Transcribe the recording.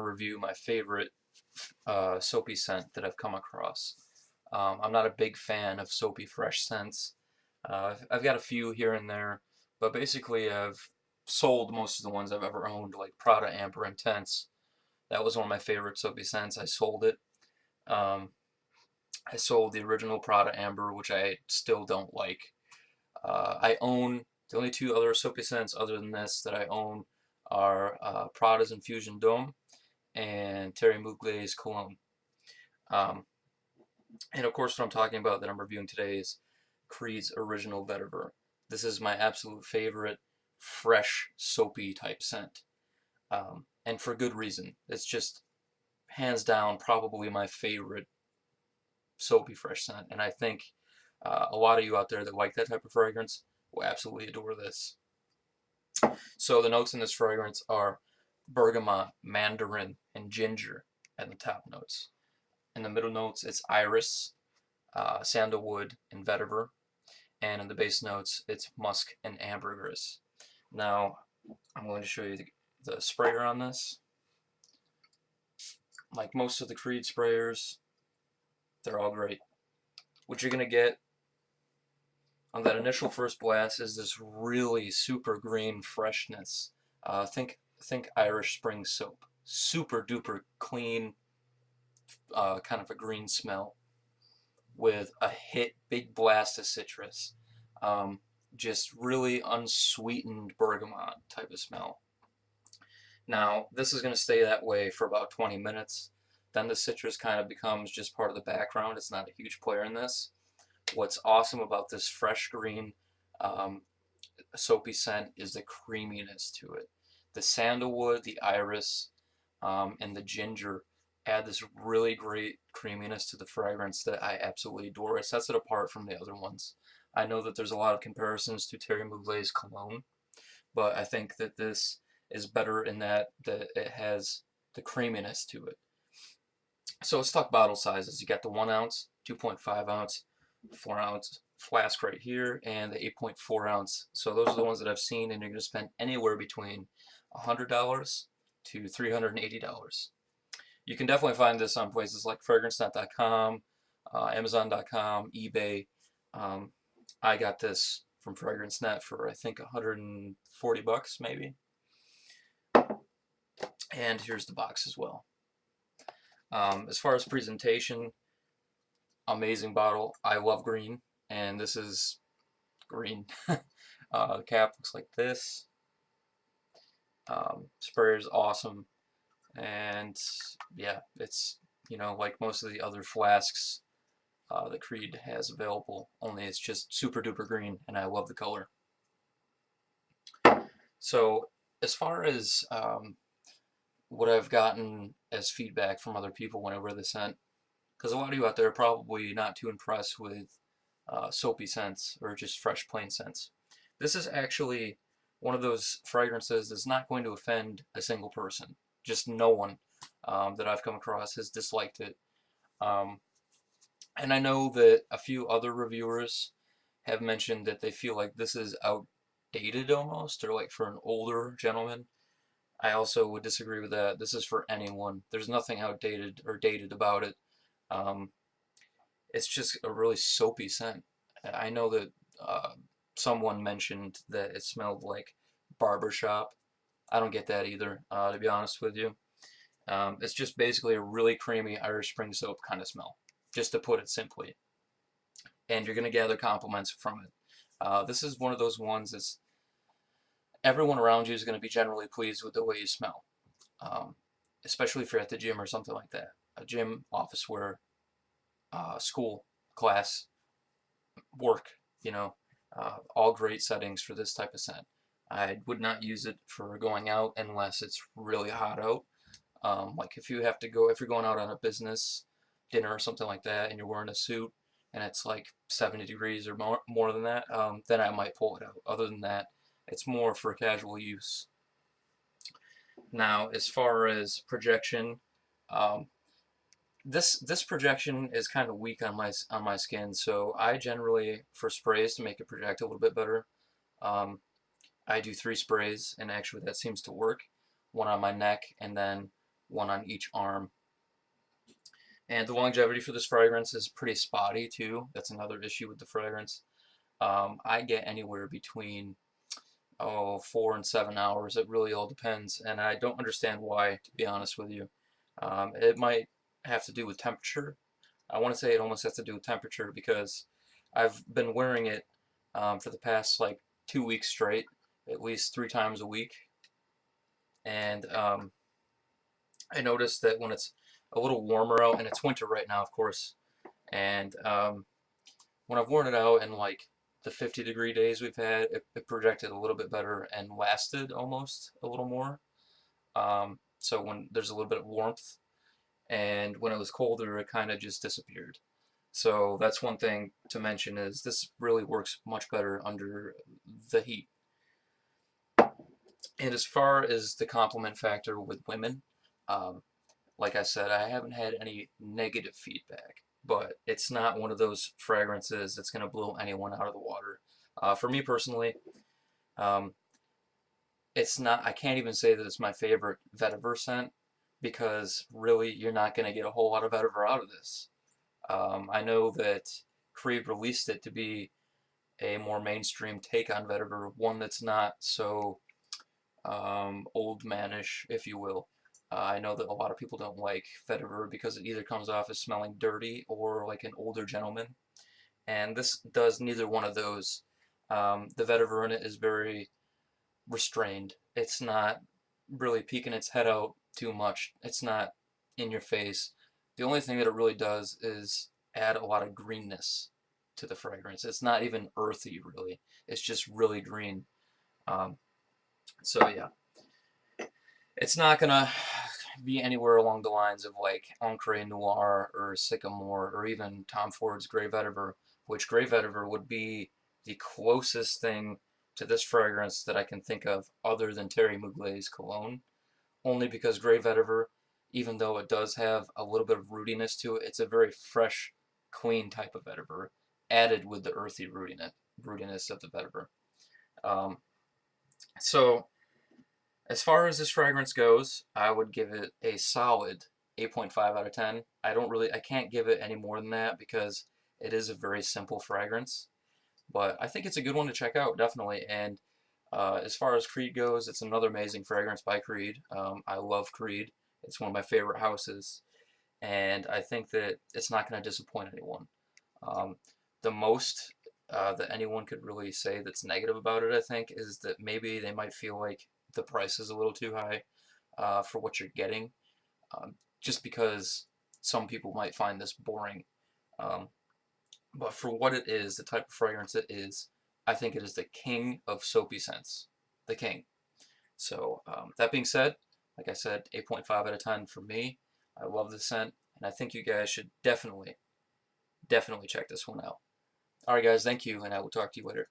to review my favorite soapy scent that I've come across. I'm not a big fan of soapy fresh scents. I've got a few here and there, but basically I've sold most of the ones I've ever owned, like Prada Amber Intense. That was one of my favorite soapy scents. I sold it. Um, I sold the original Prada Amber, which I still don't like. I own the only two other soapy scents other than this that I own are Prada's Infusion Dome and Terry Mugler's Cologne. Um, and of course, what I'm talking about that I'm reviewing today is Creed's original Vetiver. This is my absolute favorite fresh soapy type scent, and for good reason. It's just hands down probably my favorite soapy fresh scent, and I think a lot of you out there that like that type of fragrance will absolutely adore this. So the notes in this fragrance are bergamot, mandarin, and ginger at the top notes. In the middle notes, it's iris, sandalwood, and vetiver. And in the base notes, it's musk and ambergris. Now, I'm going to show you the sprayer on this. Like most of the Creed sprayers, they're all great. What you're going to get on that initial first blast is this really super green freshness. Think Irish Spring soap. Super duper clean, kind of a green smell with a big blast of citrus. Just really unsweetened bergamot type of smell. Now, this is going to stay that way for about 20 minutes. Then the citrus kind of becomes just part of the background. It's not a huge player in this. What's awesome about this fresh green soapy scent is the creaminess to it. The sandalwood, the iris, and the ginger add this really great creaminess to the fragrance that I absolutely adore. It sets it apart from the other ones. I know that there's a lot of comparisons to Terry Mugler's Cologne, but I think that this is better in that it has the creaminess to it. So let's talk bottle sizes. You got the 1 ounce, 2.5 ounce, 4 ounce flask right here, and the 8.4 ounce. So those are the ones that I've seen, and you're going to spend anywhere between $100 to $380. You can definitely find this on places like fragrancenet.com, amazon.com, eBay. I got this from FragranceNet for I think 140 bucks maybe. And here's the box as well. As far as presentation, amazing bottle. I love green, and this is green. The cap looks like this. Sprayer is awesome, and yeah, it's, you know, like most of the other flasks that Creed has available, only it's just super duper green, and I love the color. So as far as what I've gotten as feedback from other people when I wear the scent, because a lot of you out there are probably not too impressed with soapy scents or just fresh plain scents. This is actually one of those fragrances that's not going to offend a single person. Just no one that I've come across has disliked it. And I know that a few other reviewers have mentioned that they feel like this is outdated almost, or like for an older gentleman. I also would disagree with that. This is for anyone. There's nothing outdated or dated about it. It's just a really soapy scent. I know that someone mentioned that it smelled like barbershop. I don't get that either, to be honest with you. It's just basically a really creamy Irish Spring soap kind of smell, just to put it simply. And you're going to gather compliments from it. This is one of those ones that's everyone around you is going to be generally pleased with the way you smell, especially if you're at the gym or something like that. A gym, office wear, school, class, work, you know, all great settings for this type of scent. I would not use it for going out unless it's really hot out. Like if you're going out on a business dinner or something like that and you're wearing a suit and it's like 70 degrees or more than that, then I might pull it out. Other than that, it's more for casual use. Now, as far as projection, this projection is kind of weak on my skin, so I generally, for sprays to make it project a little bit better, I do 3 sprays, and actually that seems to work. One on my neck, and then one on each arm. And the longevity for this fragrance is pretty spotty too. That's another issue with the fragrance. I get anywhere between 4 and 7 hours. It really all depends, and I don't understand why, to be honest with you. It might have to do with temperature. I want to say it almost has to do with temperature because I've been wearing it for the past like 2 weeks straight, at least 3 times a week, and I noticed that when it's a little warmer out, and it's winter right now, of course, and when I've worn it out in like the 50-degree days we've had, it projected a little bit better and lasted almost a little more. So when there's a little bit of warmth, and when it was colder, it kind of just disappeared. So that's one thing to mention, is this really works much better under the heat. And as far as the compliment factor with women, um, like I said, I haven't had any negative feedback, but it's not one of those fragrances that's going to blow anyone out of the water. For me personally, um, it's not, I can't even say that it's my favorite vetiver scent, because really you're not going to get a whole lot of vetiver out of this. I know that Creed released it to be a more mainstream take on vetiver, one that's not so old manish, if you will. I know that a lot of people don't like vetiver because it either comes off as smelling dirty or like an older gentleman, and this does neither one of those. The vetiver in it is very restrained. It's not really peeking its head out too much. It's not in your face. The only thing that it really does is add a lot of greenness to the fragrance. It's not even earthy, really. It's just really green. Um, so yeah, it's not gonna be anywhere along the lines of like Ancre Noir or Sycamore or even Tom Ford's Grey Vetiver, which Grey Vetiver would be the closest thing to this fragrance that I can think of other than Terry Mugler's cologne, only because Grey Vetiver, even though it does have a little bit of rootiness to it, it's a very fresh, clean type of vetiver, added with the earthy rootiness of the vetiver. Um, so as far as this fragrance goes, I would give it a solid 8.5 out of 10. I can't give it any more than that because it is a very simple fragrance, but I think it's a good one to check out, definitely. And as far as Creed goes, it's another amazing fragrance by Creed. I love Creed. It's one of my favorite houses, and I think that it's not going to disappoint anyone. Um, the most that anyone could really say that's negative about it, I think, is that maybe they might feel like the price is a little too high for what you're getting, just because some people might find this boring. Um, but for what it is, the type of fragrance it is, I think it is the king of soapy scents. The king. So that being said, like I said, 8.5 out of 10 for me. I love the scent, and I think you guys should definitely check this one out. Alright guys, thank you, and I will talk to you later.